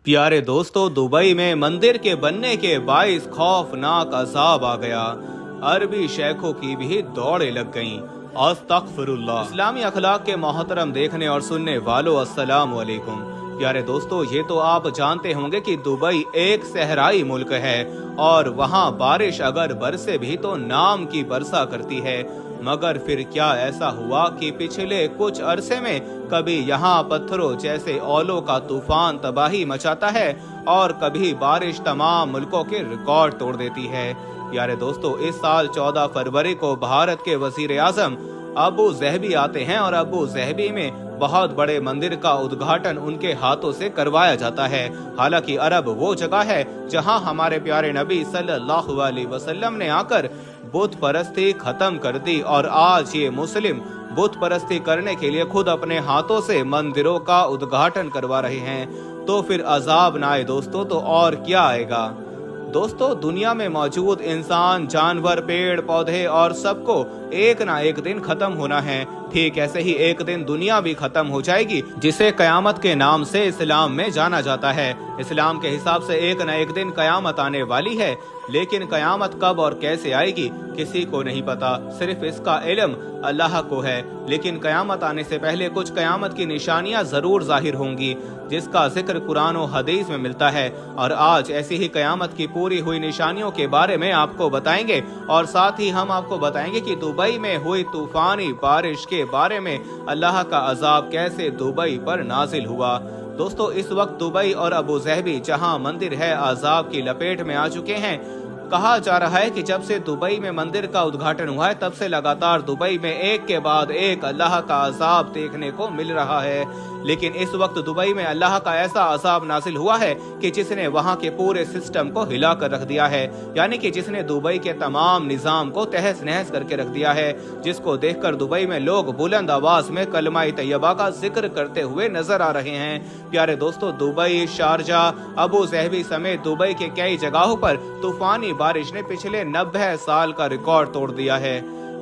प्यारे दोस्तों, दुबई में मंदिर के बनने के बाइस खौफनाक अजाब आ गया। अरबी शेखों की भी दौड़े लग गईं। अस्तगफिरुल्लाह। इस्लामी अखलाक के मोहतरम देखने और सुनने वालों, अस्सलाम वालेकुम। प्यारे दोस्तों, ये तो आप जानते होंगे कि दुबई एक सहराई मुल्क है और वहाँ बारिश अगर बरसे भी तो नाम की बरसा करती है। मगर फिर क्या ऐसा हुआ कि पिछले कुछ अरसे में कभी यहाँ पत्थरों जैसे ओलों का तूफान तबाही मचाता है और कभी बारिश तमाम मुल्कों के रिकॉर्ड तोड़ देती है। यारे दोस्तों, इस साल 14 फरवरी को भारत के वजीर आजम अबू ज़हबी आते हैं और अबू ज़हबी में बहुत बड़े मंदिर का उद्घाटन उनके हाथों से करवाया जाता है। हालांकि अरब वो जगह है जहां हमारे प्यारे नबी सल्लल्लाहु अलैहि वसल्लम ने आकर बुत परस्ती खत्म कर दी और आज ये मुस्लिम बुत परस्ती करने के लिए खुद अपने हाथों से मंदिरों का उद्घाटन करवा रहे हैं। तो फिर अजाब ना आए दोस्तों तो और क्या आएगा। दोस्तों, दुनिया में मौजूद इंसान, जानवर, पेड़ पौधे और सबको एक ना एक दिन खत्म होना है। ठीक ऐसे ही एक दिन दुनिया भी खत्म हो जाएगी, जिसे कयामत के नाम से इस्लाम में जाना जाता है। इस्लाम के हिसाब से एक ना एक दिन कयामत आने वाली है, लेकिन कयामत कब और कैसे आएगी किसी को नहीं पता, सिर्फ इसका इल्म अल्लाह को है। लेकिन कयामत आने से पहले कुछ कयामत की निशानियां जरूर जाहिर होंगी, जिसका जिक्र कुरान और हदीस में मिलता है। और आज ऐसी ही कयामत की पूरी हुई निशानियों के बारे में आपको बताएंगे और साथ ही हम आपको बताएंगे कि दुबई में हुई तूफानी बारिश के बारे में अल्लाह का अजाब कैसे दुबई पर नाजिल हुआ। दोस्तों, इस वक्त दुबई और अबू ज़हबी जहां मंदिर है अजाब की लपेट में आ चुके हैं। कहा जा रहा है कि जब से दुबई में मंदिर का उद्घाटन हुआ है तब से लगातार दुबई में एक के बाद एक अल्लाह का अजाब देखने को मिल रहा है। लेकिन इस वक्त दुबई में अल्लाह का ऐसा अजाब नाजिल हुआ है कि जिसने वहां के पूरे सिस्टम को हिला कर रख दिया है, यानी कि जिसने दुबई के तमाम निजाम को तहस नहस करके रख दिया है, जिसको देखकर दुबई में लोग बुलंद आवाज में कलमा तैयबा का जिक्र करते हुए नजर आ रहे हैं। प्यारे दोस्तों, दुबई, शारजा, अबू ज़हबी समेत दुबई के कई जगहों पर तूफानी बारिश ने पिछले 90 साल का रिकॉर्ड तोड़ दिया है।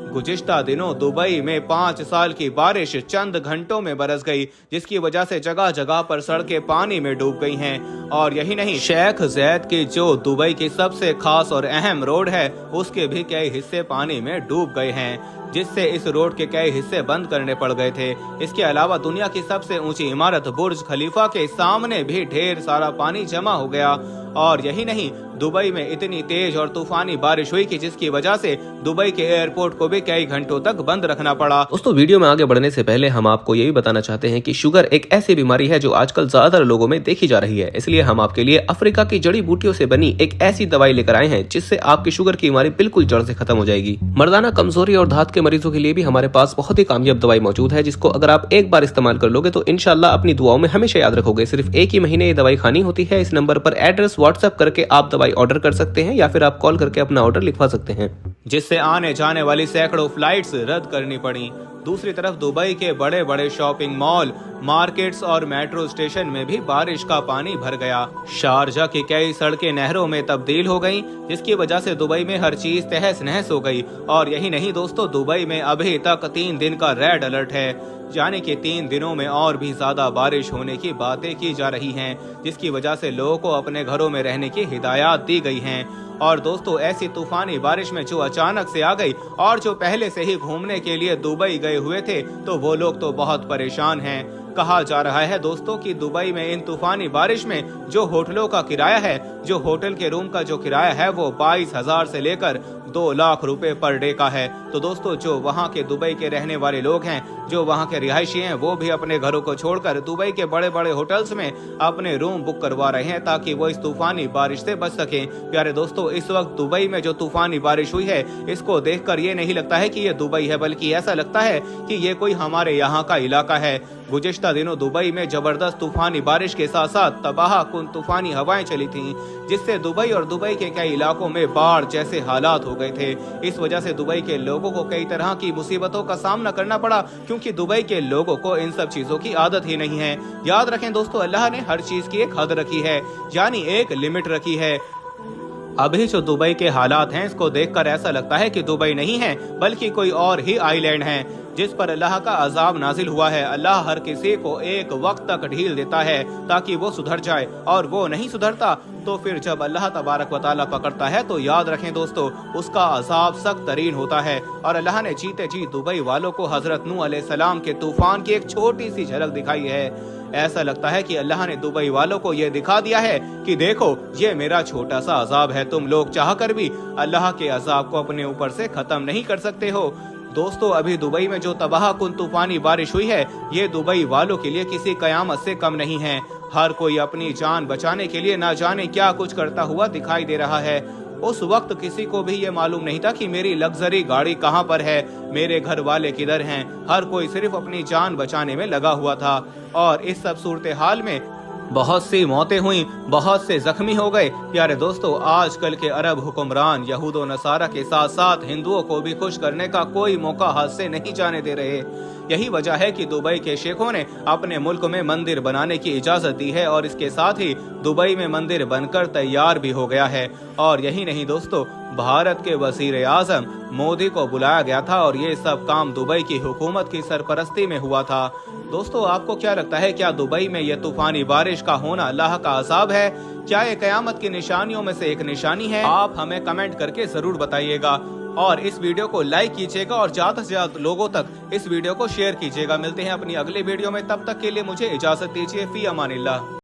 गुज़िश्ता दिनों दुबई में 5 साल की बारिश चंद घंटों में बरस गई, जिसकी वजह से जगह जगह पर सड़कें पानी में डूब गई हैं। और यही नहीं, शेख ज़ैद की जो दुबई की सबसे खास और अहम रोड है उसके भी कई हिस्से पानी में डूब गए हैं, जिससे इस रोड के कई हिस्से बंद करने पड़ गए थे। इसके अलावा दुनिया की सबसे ऊंची इमारत बुर्ज खलीफा के सामने भी ढेर सारा पानी जमा हो गया। और यही नहीं, दुबई में इतनी तेज और तूफानी बारिश हुई कि जिसकी वजह से दुबई के एयरपोर्ट को भी कई घंटों तक बंद रखना पड़ा। दोस्तों, वीडियो में आगे बढ़ने से पहले हम आपको ये भी बताना चाहते हैं कि शुगर एक ऐसी बीमारी है जो आजकल ज्यादातर लोगों में देखी जा रही है। इसलिए हम आपके लिए अफ्रीका की जड़ी बूटियों से बनी एक ऐसी दवाई लेकर आए हैं जिससे आपकी शुगर की बीमारी बिल्कुल जड़ से खत्म हो जाएगी। मर्दाना कमजोरी और धात के मरीजों के लिए भी हमारे पास बहुत ही कामयाब दवाई मौजूद है, जिसको अगर आप एक बार इस्तेमाल कर लोगे तो इंशाल्लाह अपनी दुआओं में हमेशा याद रखोगे। सिर्फ एक ही महीने ये दवाई खानी होती है। इस नंबर पर एड्रेस व्हाट्सएप करके आप दवाई ऑर्डर कर सकते हैं या फिर आप कॉल करके अपना ऑर्डर लिखवा सकते हैं, जिससे आने जाने वाली सैकड़ों फ्लाइट्स रद्द करनी पड़ी। दूसरी तरफ दुबई के बड़े बड़े शॉपिंग मॉल, मार्केट्स और मेट्रो स्टेशन में भी बारिश का पानी भर गया। शारजा की कई सड़कें नहरों में तब्दील हो गईं, जिसकी वजह से दुबई में हर चीज तहस नहस हो गई। और यही नहीं दोस्तों, दुबई में अभी तक 3 दिन का रेड अलर्ट है, यानी कि 3 दिनों में और भी ज्यादा बारिश होने की बातें की जा रही हैं, जिसकी वजह से लोगों को अपने घरों में रहने की हिदायत दी गई हैं। और दोस्तों, ऐसी तूफानी बारिश में जो अचानक से आ गई और जो पहले से ही घूमने के लिए दुबई गए हुए थे तो वो लोग तो बहुत परेशान हैं। कहा जा रहा है दोस्तों कि दुबई में इन तूफानी बारिश में जो होटलों का किराया है, जो होटल के रूम का जो किराया है वो 22,000 से लेकर 2 लाख रुपए पर डे का है। तो दोस्तों, जो वहां के दुबई के रहने वाले लोग हैं, जो वहां के रिहायशी हैं, वो भी अपने घरों को छोड़कर दुबई के बड़े बड़े होटल्स में अपने रूम बुक करवा रहे हैं ताकि वो इस तूफानी बारिश से बच सकें। प्यारे दोस्तों, इस वक्त दुबई में जो तूफानी बारिश हुई है, इसको देखकर ये नहीं लगता है कि ये दुबई है, बल्कि ऐसा लगता है कि ये कोई हमारे यहाँ का इलाका है। गुज़िश्ता दिनों दुबई में जबरदस्त तूफानी बारिश के साथ साथ तबाह कुन तूफानी हवाएं चली थीं, जिससे दुबई और दुबई के कई इलाकों में बाढ़ जैसे हालात हो गए थे। इस वजह से दुबई के लोगों को कई तरह की मुसीबतों का सामना करना पड़ा, क्योंकि दुबई के लोगों को इन सब चीजों की आदत ही नहीं है। याद रखें दोस्तों, अल्लाह ने हर चीज की एक हद रखी है, यानी एक लिमिट रखी है। अभी जो दुबई के हालात हैं, इसको देखकर ऐसा लगता है कि दुबई नहीं है बल्कि कोई और ही आइलैंड है जिस पर अल्लाह का अजाब नाजिल हुआ है। अल्लाह हर किसी को एक वक्त तक ढील देता है ताकि वो सुधर जाए, और वो नहीं सुधरता तो फिर जब अल्लाह तबारक व तआला पकड़ता है तो याद रखें दोस्तों, उसका अजाब सख्त तरीन होता है। और अल्लाह ने जीते जी दुबई वालों को हजरत नूह अलैहिस्सलाम के तूफान की एक छोटी सी झलक दिखाई है। ऐसा लगता है कि अल्लाह ने दुबई वालों को ये दिखा दिया है कि देखो, ये मेरा छोटा सा अजाब है, तुम लोग चाह कर भी अल्लाह के अजाब को अपने ऊपर से खत्म नहीं कर सकते हो। दोस्तों, अभी दुबई में जो तबाह कुन तूफानी बारिश हुई है, ये दुबई वालों के लिए किसी कयामत से कम नहीं है। हर कोई अपनी जान बचाने के लिए ना जाने क्या कुछ करता हुआ दिखाई दे रहा है। उस वक्त किसी को भी ये मालूम नहीं था कि मेरी लग्जरी गाड़ी कहाँ पर है, मेरे घर वाले किधर हैं। हर कोई सिर्फ अपनी जान बचाने में लगा हुआ था। और इस सब सूरत हाल में बहुत सी मौतें हुई, बहुत से जख्मी हो गए। प्यारे दोस्तों, आजकल के अरब हुक्मरान यहूद व नसारा के साथ साथ हिंदुओं को भी खुश करने का कोई मौका हाथ से नहीं जाने दे रहे। यही वजह है कि दुबई के शेखों ने अपने मुल्क में मंदिर बनाने की इजाजत दी है, और इसके साथ ही दुबई में मंदिर बनकर तैयार भी हो गया है। और यही नहीं दोस्तों, भारत के वजीर आजम मोदी को बुलाया गया था और ये सब काम दुबई की हुकूमत की सरपरस्ती में हुआ था। दोस्तों, आपको क्या लगता है, क्या दुबई में ये तूफानी बारिश का होना अल्लाह का अजाब है? क्या ये कयामत की निशानियों में से एक निशानी है? आप हमें कमेंट करके जरूर बताइएगा, और इस वीडियो को लाइक कीजिएगा और ज्यादा से ज्यादा लोगों तक इस वीडियो को शेयर कीजिएगा। मिलते हैं अपनी अगले वीडियो में, तब तक के लिए मुझे इजाजत दीजिए। फी अमानिल्लाह।